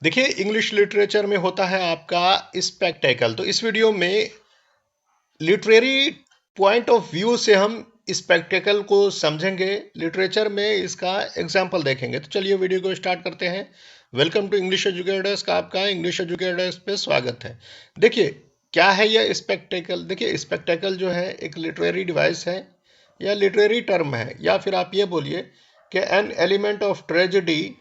देखिए, English literature में होता है आपका स्पेक्टेकल। तो इस वीडियो में लिटरेरी पॉइंट ऑफ व्यू से हम स्पेक्टेकल को समझेंगे, लिटरेचर में इसका एग्जाम्पल देखेंगे। तो चलिए वीडियो को स्टार्ट करते हैं। वेलकम टू इंग्लिश एजुकेटर्स का आपका इंग्लिश एजुकेटर्स पे स्वागत है। देखिए, क्या है यह स्पेक्टेकल। देखिए, स्पेक्टेकल जो है एक लिटरेरी डिवाइस है या लिटरेरी टर्म है, या फिर आप ये बोलिए कि an element of tragedy.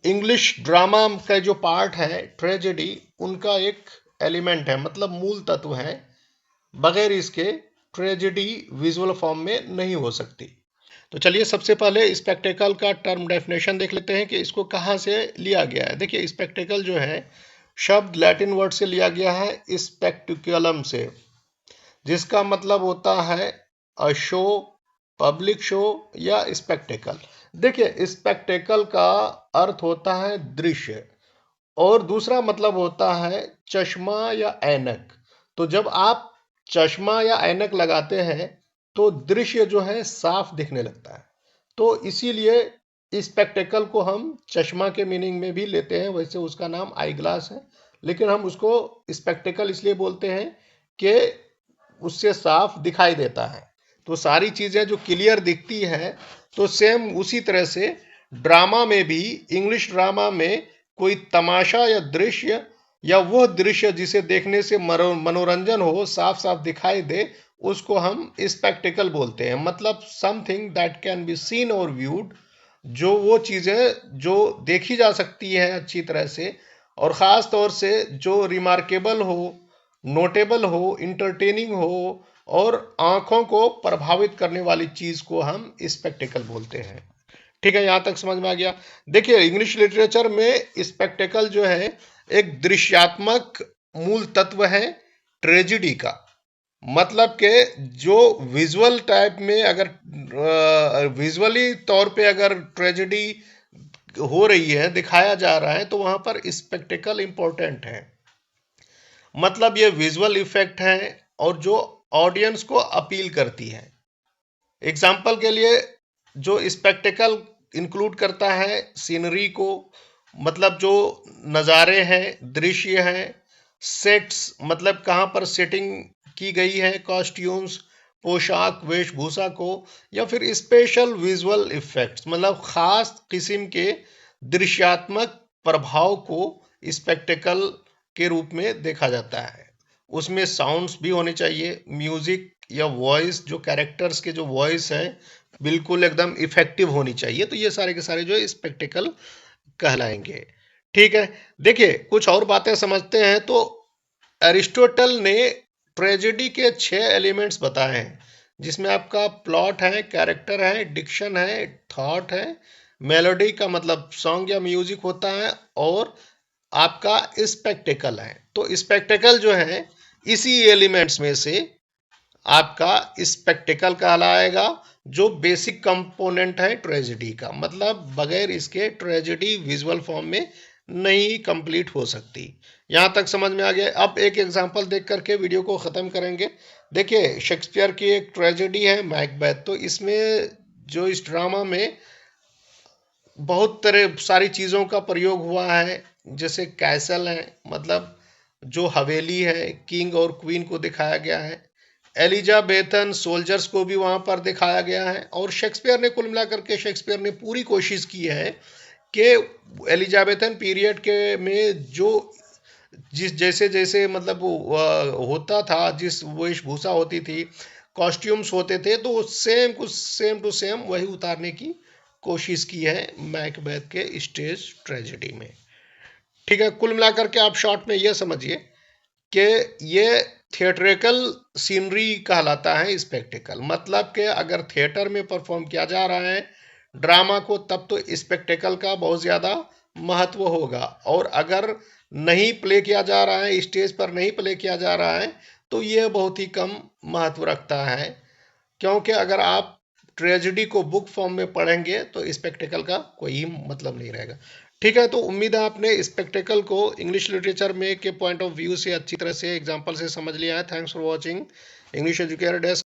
English drama का जो पार्ट है ट्रेजेडी, उनका एक एलिमेंट है, मतलब मूल तत्व है। बगैर इसके ट्रेजेडी विजुअल फॉर्म में नहीं हो सकती। तो चलिए सबसे पहले स्पेक्टेकल का टर्म डेफिनेशन देख लेते हैं कि इसको कहाँ से लिया गया है। देखिए, स्पेक्टेकल जो है शब्द लैटिन वर्ड से लिया गया है स्पेक्टिकुलम से, जिसका मतलब होता है अ शो, पब्लिक शो या स्पेक्टेकल। देखिए, स्पेक्टेकल का अर्थ होता है दृश्य, और दूसरा मतलब होता है चश्मा या ऐनक। तो जब आप चश्मा या ऐनक लगाते हैं तो दृश्य जो है साफ दिखने लगता है। तो इसीलिए स्पेक्टेकल को हम चश्मा के मीनिंग में भी लेते हैं। वैसे उसका नाम आई ग्लास है, लेकिन हम उसको स्पेक्टेकल इसलिए बोलते हैं कि उससे साफ दिखाई देता है। तो सारी चीजें जो क्लियर दिखती है, तो सेम उसी तरह से ड्रामा में भी, इंग्लिश ड्रामा में कोई तमाशा या दृश्य, या वह दृश्य जिसे देखने से मनोरंजन हो, साफ साफ दिखाई दे, उसको हम स्पेक्टिकल बोलते हैं। मतलब something that can be seen और व्यूड, जो वो चीजें जो देखी जा सकती है अच्छी तरह से, और ख़ास तौर से जो रिमार्केबल हो, नोटेबल हो, इंटरटेनिंग हो, और आंखों को प्रभावित करने वाली चीज को हम स्पेक्टेकल बोलते हैं। ठीक है, यहां तक समझ में आ गया। देखिए, इंग्लिश लिटरेचर में स्पेक्टेकल जो है एक दृश्यात्मक मूल तत्व है ट्रेजिडी का। मतलब कि जो विजुअल टाइप में, अगर विजुअली तौर पे अगर ट्रेजेडी हो रही है, दिखाया जा रहा है, तो वहां पर स्पेक्टेकल इंपॉर्टेंट है। मतलब ये विजुअल इफेक्ट है और जो ऑडियंस को अपील करती है। एग्जाम्पल के लिए, जो स्पेक्टेकल इंक्लूड करता है सीनरी को, मतलब जो नज़ारे हैं, दृश्य हैं, सेट्स, मतलब कहाँ पर सेटिंग की गई है, कॉस्ट्यूम्स, पोशाक, वेशभूषा को, या फिर स्पेशल विजुअल इफेक्ट्स, मतलब खास किस्म के दृश्यात्मक प्रभाव को स्पेक्टेकल के रूप में देखा जाता है। उसमें साउंड्स भी होने चाहिए, म्यूजिक या वॉइस, जो कैरेक्टर्स के जो वॉइस है बिल्कुल एकदम इफेक्टिव होनी चाहिए। तो ये सारे के सारे जो स्पेक्टिकल कहलाएंगे। ठीक है, देखिए कुछ और बातें समझते हैं। तो एरिस्टोटल ने ट्रेजेडी के 6 एलिमेंट्स बताए हैं, जिसमें आपका प्लॉट है, कैरेक्टर है, डिक्शन है, थॉट है, मेलोडी का मतलब सॉन्ग या म्यूजिक होता है, और आपका स्पेक्टेकल है। तो स्पेक्टेकल जो है इसी एलिमेंट्स में से आपका स्पेक्टेकल कहलाएगा, जो बेसिक कंपोनेंट है ट्रेजेडी का। मतलब बगैर इसके ट्रेजेडी विजुअल फॉर्म में नहीं कंप्लीट हो सकती। यहां तक समझ में आ गया। अब एक एग्जांपल देख करके वीडियो को खत्म करेंगे। देखिए, शेक्सपियर की एक ट्रेजेडी है मैकबेथ। तो इसमें जो इस ड्रामा में बहुत तरह सारी चीज़ों का प्रयोग हुआ है। जैसे कैसल है, मतलब जो हवेली है, किंग और क्वीन को दिखाया गया है। एलिजाबेथन सोल्जर्स को भी वहां पर दिखाया गया है। और शेक्सपियर ने, कुल मिलाकर के शेक्सपियर ने पूरी कोशिश की है कि एलिजाबेथन पीरियड के में जो जिस जैसे जैसे मतलब होता था, जिस वेशभूषा होती थी, कॉस्ट्यूम्स होते थे, तो सेम कुछ सेम टू सेम वही उतारने की कोशिश की है मैकबेथ के स्टेज ट्रेजेडी में। ठीक है, कुल मिलाकर के आप शॉर्ट में यह समझिए कि ये थिएट्रिकल सीनरी कहलाता है स्पेक्टेकल। मतलब कि अगर थिएटर में परफॉर्म किया जा रहा है ड्रामा को, तब तो स्पेक्टेकल का बहुत ज़्यादा महत्व होगा। और अगर नहीं प्ले किया जा रहा है, स्टेज पर नहीं प्ले किया जा रहा है, तो ये बहुत ही कम महत्व रखता है। क्योंकि अगर आप ट्रेजेडी को बुक फॉर्म में पढ़ेंगे तो स्पेक्टेकल का कोई मतलब नहीं रहेगा। ठीक है, तो उम्मीद है आपने स्पेक्टेकल को इंग्लिश लिटरेचर में के पॉइंट ऑफ व्यू से अच्छी तरह से एग्जांपल से समझ लिया है। Thanks for watching English educator desk.